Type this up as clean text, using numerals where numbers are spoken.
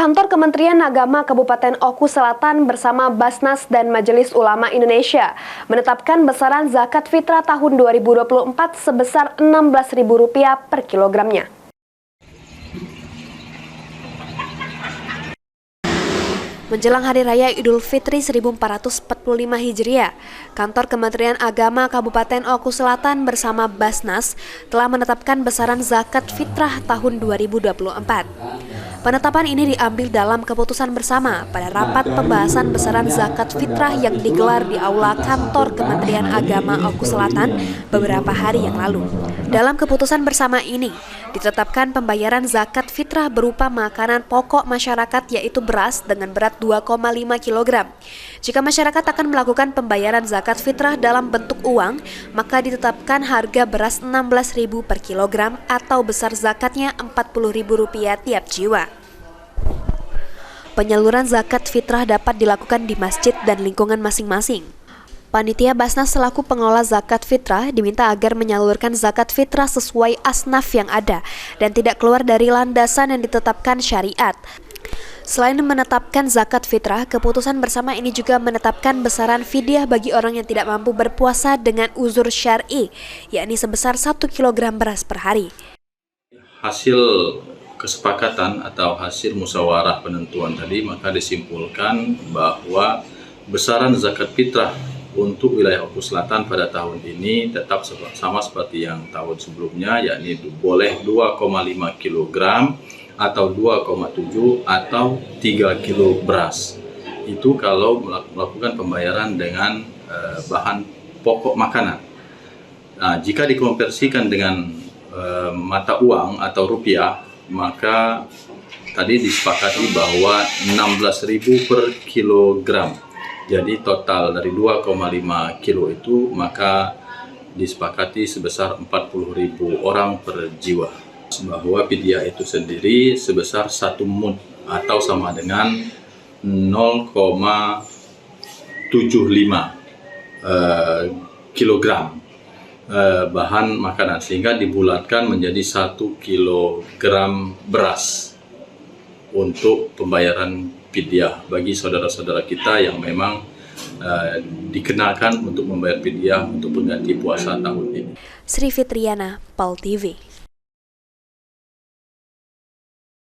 Kantor Kementerian Agama Kabupaten Oku Selatan bersama Basnas dan Majelis Ulama Indonesia menetapkan besaran zakat fitrah tahun 2024 sebesar Rp16.000 per kilogramnya. Menjelang Hari Raya Idul Fitri 1445 Hijriah, Kantor Kementerian Agama Kabupaten Oku Selatan bersama Basnas telah menetapkan besaran zakat fitrah tahun 2024. Penetapan ini diambil dalam keputusan bersama pada rapat pembahasan besaran zakat fitrah yang digelar di Aula Kantor Kementerian Agama Oku Selatan beberapa hari yang lalu. Dalam keputusan bersama ini, ditetapkan pembayaran zakat fitrah berupa makanan pokok masyarakat yaitu beras dengan berat 2,5 kg. Jika masyarakat akan melakukan pembayaran zakat fitrah dalam bentuk uang, maka ditetapkan harga beras Rp16.000 per kilogram atau besar zakatnya Rp40.000 tiap jiwa. Penyaluran zakat fitrah dapat dilakukan di masjid dan lingkungan masing-masing. Panitia Basnas selaku pengelola zakat fitrah diminta agar menyalurkan zakat fitrah sesuai asnaf yang ada dan tidak keluar dari landasan yang ditetapkan syariat. Selain menetapkan zakat fitrah, keputusan bersama ini juga menetapkan besaran fidyah bagi orang yang tidak mampu berpuasa dengan uzur syar'i, yakni sebesar 1 kg beras per hari. Hasil kesepakatan atau hasil musyawarah penentuan tadi, maka disimpulkan bahwa besaran zakat fitrah untuk wilayah Oku Selatan pada tahun ini tetap sama seperti yang tahun sebelumnya, yakni boleh 2,5 kg atau 2,7 atau 3 kilo beras. Itu kalau melakukan pembayaran dengan bahan pokok makanan. Nah, jika dikonversikan dengan mata uang atau rupiah, maka tadi disepakati bahwa Rp16.000 per kilogram. Jadi total dari 2,5 kilo itu maka disepakati sebesar 40.000 orang per jiwa. Bahwa fidyah itu sendiri sebesar 1 mud atau sama dengan 0,75 kilogram bahan makanan, sehingga dibulatkan menjadi 1 kilogram beras untuk pembayaran fidyah bagi saudara-saudara kita yang memang dikenakan untuk membayar fidyah untuk pengganti puasa tahun ini. Sri Fitriana, PAL TV.